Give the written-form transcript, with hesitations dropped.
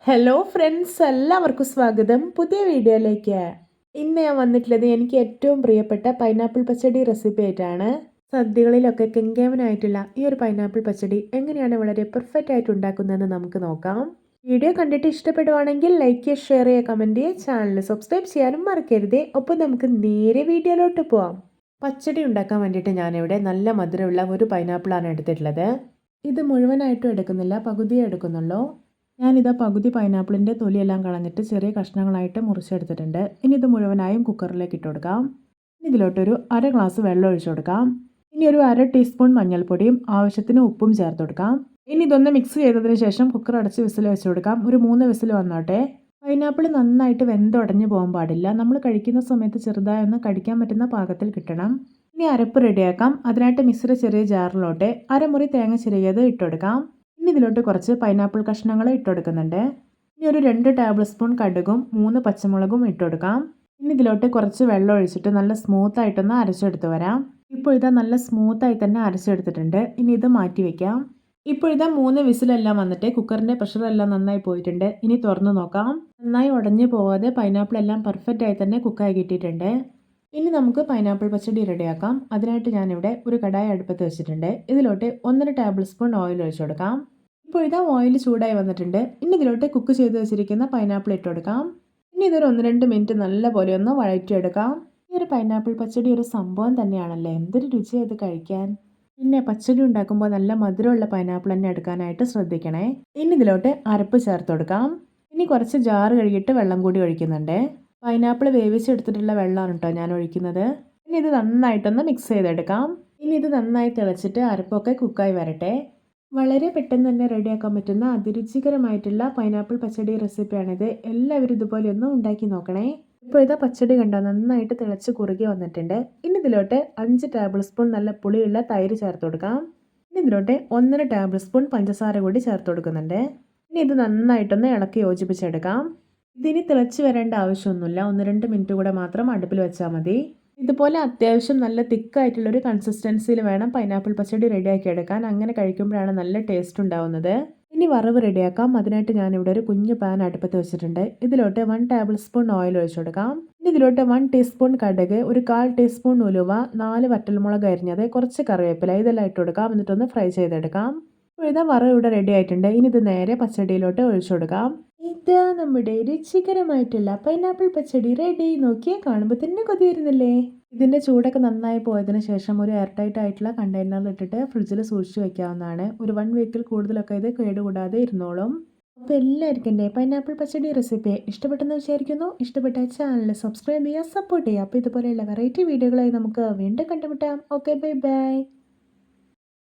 Hello friends, എല്ലാവർക്കും സ്വാഗതം പുതിയ വീഡിയോയിലേക്ക്. ഇന്ന് ഞാൻ വന്നിട്ടുള്ളത് എനിക്ക് ഏറ്റവും പ്രിയപ്പെട്ട പൈനാപ്പിൾ പച്ചടി റെസിപ്പി ആയിട്ടാണ്. സദ്യകളിലൊക്കെ കെങ്കേമനായിട്ടുള്ള ഈ ഒരു പൈനാപ്പിൾ പച്ചടി എങ്ങനെയാണ് വളരെ പെർഫെക്റ്റ് ആയിട്ട് ഉണ്ടാക്കുന്നതെന്ന് നമുക്ക് നോക്കാം. വീഡിയോ കണ്ടിട്ട് ഇഷ്ടപ്പെടുവാണെങ്കിൽ ലൈക്ക് ചെയ്യുക, ഷെയർ ചെയ്യുക, കമൻറ്റ് ചെയ്യുക, ചാനൽ സബ്സ്ക്രൈബ് ചെയ്യാനും മറക്കരുത്. ഒപ്പം നമുക്ക് നേരെ വീഡിയോയിലോട്ട് പോവാം. പച്ചടി ഉണ്ടാക്കാൻ വേണ്ടിയിട്ട് ഞാനിവിടെ നല്ല മധുരമുള്ള ഒരു പൈനാപ്പിളാണ് എടുത്തിട്ടുള്ളത്. ഇത് മുഴുവനായിട്ടും എടുക്കുന്നില്ല, പകുതിയേ എടുക്കുന്നുള്ളൂ. ഞാനിതാ പകുതി പൈനാപ്പിളിൻ്റെ തൊലിയെല്ലാം കളഞ്ഞിട്ട് ചെറിയ കഷ്ണങ്ങളായിട്ട് മുറിച്ചെടുത്തിട്ടുണ്ട്. ഇനി ഇത് മുഴുവനായും കുക്കറിലേക്ക് ഇട്ട് കൊടുക്കാം. ഇനി ഇതിലോട്ടൊരു അര ഗ്ലാസ് വെള്ളം ഒഴിച്ചു കൊടുക്കാം. ഇനി ഒരു അര ടീസ്പൂൺ മഞ്ഞൾപ്പൊടിയും ആവശ്യത്തിന് ഉപ്പും ചേർത്ത് കൊടുക്കാം. ഇനി ഇതൊന്ന് മിക്സ് ചെയ്തതിന് ശേഷം കുക്കർ അടച്ച് വിസിൽ വെച്ച് കൊടുക്കാം. ഒരു 3 വിസിൽ വന്നോട്ടെ. പൈനാപ്പിൾ നന്നായിട്ട് വെന്തുടഞ്ഞു പോകാൻ പാടില്ല. നമ്മൾ കഴിക്കുന്ന സമയത്ത് ചെറുതായി ഒന്ന് കടിക്കാൻ പറ്റുന്ന പാകത്തിൽ കിട്ടണം. ഇനി അരപ്പ് റെഡിയാക്കാം. അതിനായിട്ട് മിക്സിയുടെ ചെറിയ ജാറിലോട്ട് അരമുറി തേങ്ങ ചിരകിയത് ഇട്ടുകൊടുക്കാം. ഇനി ഇതിലോട്ട് കുറച്ച് പൈനാപ്പിൾ കഷ്ണങ്ങൾ ഇട്ടുകൊടുക്കുന്നുണ്ട്. ഇനി ഒരു 2 ടേബിൾ സ്പൂൺ കടുകും 3 പച്ചമുളകും ഇട്ടുകൊടുക്കാം. ഇനി ഇതിലോട്ട് കുറച്ച് വെള്ളം ഒഴിച്ചിട്ട് നല്ല സ്മൂത്തായിട്ടൊന്ന് അരച്ചെടുത്ത് വരാം. ഇപ്പോൾ ഇതാ നല്ല സ്മൂത്തായി തന്നെ അരച്ചെടുത്തിട്ടുണ്ട്. ഇനി ഇത് മാറ്റി വയ്ക്കാം. ഇപ്പോൾ ഇതാ 3 വിസിലെല്ലാം വന്നിട്ട് കുക്കറിൻ്റെ പ്രഷറെല്ലാം നന്നായി പോയിട്ടുണ്ട്. ഇനി തുറന്ന് നോക്കാം. നന്നായി ഉടഞ്ഞു പോവാതെ പൈനാപ്പിൾ എല്ലാം പെർഫെക്റ്റ് ആയി തന്നെ കുക്കായി കിട്ടിയിട്ടുണ്ട്. ഇനി നമുക്ക് പൈനാപ്പിൾ പച്ചടി റെഡിയാക്കാം. അതിനായിട്ട് ഞാനിവിടെ ഒരു കടായി അടുപ്പത്ത് വെച്ചിട്ടുണ്ട്. ഇതിലോട്ട് 1.5 ടേബിൾ സ്പൂൺ ഓയിൽ ഒഴിച്ചു കൊടുക്കാം. ഇപ്പോൾ ഇതാ ഓയിൽ ചൂടായി വന്നിട്ടുണ്ട്. ഇനി ഇതിലോട്ട് കുക്ക് ചെയ്ത് വെച്ചിരിക്കുന്ന പൈനാപ്പിൾ ഇട്ട് കൊടുക്കാം. ഇനി ഇതൊരു 1-2 മിനിറ്റ് നല്ലപോലെ ഒന്ന് വഴറ്റിയെടുക്കാം. ഈ ഒരു പൈനാപ്പിൾ പച്ചടി ഒരു സംഭവം തന്നെയാണല്ലേ, എന്തൊരു രുചിയാണ് ഇത് കഴിക്കാൻ. പിന്നെ പച്ചടി ഉണ്ടാക്കുമ്പോൾ നല്ല മധുരമുള്ള പൈനാപ്പിൾ തന്നെ എടുക്കാനായിട്ട് ശ്രദ്ധിക്കണേ. ഇനി ഇതിലോട്ട് അരപ്പ് ചേർത്ത് കൊടുക്കാം. ഇനി കുറച്ച് ജാറ് കഴുകിയിട്ട് വെള്ളം കൂടി ഒഴിക്കുന്നുണ്ട്. പൈനാപ്പിൾ വേവിച്ചെടുത്തിട്ടുള്ള വെള്ളമാണ് കേട്ടോ ഞാൻ ഒഴിക്കുന്നത്. ഇനി ഇത് നന്നായിട്ടൊന്ന് മിക്സ് ചെയ്തെടുക്കാം. ഇനി ഇത് നന്നായി തിളച്ചിട്ട് അരപ്പൊക്കെ കുക്കായി വരട്ടെ. വളരെ പെട്ടെന്ന് തന്നെ റെഡിയാക്കാൻ പറ്റുന്ന അതിരുചികരമായിട്ടുള്ള പൈനാപ്പിൾ പച്ചടി റെസിപ്പിയാണിത്. എല്ലാവരും ഇതുപോലെ ഒന്ന് ഉണ്ടാക്കി നോക്കണേ. ഇപ്പോൾ ഇതാ പച്ചടി കണ്ടോ നന്നായിട്ട് തിളച്ച് കുറുകി വന്നിട്ടുണ്ട്. ഇനി ഇതിലോട്ട് 5 ടേബിൾ സ്പൂൺ നല്ല പുളിയുള്ള തൈര് ചേർത്ത് കൊടുക്കാം. ഇനി ഇതിലോട്ട് 1.5 ടേബിൾ സ്പൂൺ പഞ്ചസാര കൂടി ചേർത്ത് കൊടുക്കുന്നുണ്ട്. ഇനി ഇത് നന്നായിട്ടൊന്ന് ഇളക്കി യോജിപ്പിച്ചെടുക്കാം. ഇതിനി തിളച്ച് വരേണ്ട ആവശ്യമൊന്നുമില്ല. 1-2 മിനിറ്റ് കൂടെ മാത്രം അടുപ്പിൽ വെച്ചാൽ മതി. ഇതുപോലെ അത്യാവശ്യം നല്ല തിക്കായിട്ടുള്ളൊരു കൺസിസ്റ്റൻസിയിൽ വേണം പൈനാപ്പിൾ പച്ചടി റെഡിയാക്കി എടുക്കാൻ. അങ്ങനെ കഴിക്കുമ്പോഴാണ് നല്ല ടേസ്റ്റ് ഉണ്ടാവുന്നത്. ഇനി വറവ് റെഡിയാക്കാം. അതിനായിട്ട് ഞാനിവിടെ ഒരു കുഞ്ഞു പാൻ അടുപ്പത്ത് വെച്ചിട്ടുണ്ട്. ഇതിലോട്ട് 1 ടേബിൾ സ്പൂൺ ഓയിൽ ഒഴിച്ചു കൊടുക്കാം. ഇനി ഇതിലോട്ട് 1 ടീസ്പൂൺ കടുക്, ഒരു 1/4 ടീസ്പൂൺ ഉലുവ, 4 വറ്റൽമുളക് അരിഞ്ഞത്, കുറച്ച് കറിവേപ്പില ഇതെല്ലാം ഇട്ട് കൊടുക്കാം. എന്നിട്ടൊന്ന് ഫ്രൈ ചെയ്തെടുക്കാം. ഇതാ വറവ് ഇവിടെ റെഡി ആയിട്ടുണ്ട്. ഇനി ഇത് നേരെ പച്ചടിയിലോട്ട് ഒഴിച്ചു കൊടുക്കാം. ഇതാ നമ്മുടെ രുചികരമായിട്ടുള്ള പൈനാപ്പിൾ പച്ചടി റെഡി. നോക്കിയാൽ കാണുമ്പോൾ തന്നെ കൊതി വരുന്നില്ലേ. ഇതിൻ്റെ ചൂടൊക്കെ നന്നായി പോയതിന് ശേഷം ഒരു എയർ ടൈറ്റ് ആയിട്ടുള്ള കണ്ടെയ്നറിൽ ഇട്ടിട്ട് ഫ്രിഡ്ജിൽ സൂക്ഷിച്ച് വെക്കാവുന്നതാണ്. ഒരു 1 വീക്കിൽ കൂടുതലൊക്കെ ഇത് കേടുകൂടാതെ ഇരുന്നോളും. അപ്പോൾ എല്ലാവർക്കും എൻ്റെ പൈനാപ്പിൾ പച്ചടി റെസിപ്പി ഇഷ്ടപ്പെട്ടെന്ന് വിചാരിക്കുന്നു. ഇഷ്ടപ്പെട്ട ചാനൽ സബ്സ്ക്രൈബ് ചെയ്യുക, സപ്പോർട്ട് ചെയ്യുക. അപ്പോൾ ഇതുപോലെയുള്ള വെറൈറ്റി വീഡിയോകളായി നമുക്ക് വീണ്ടും കണ്ടുമുട്ടാം. Okay, bye bye.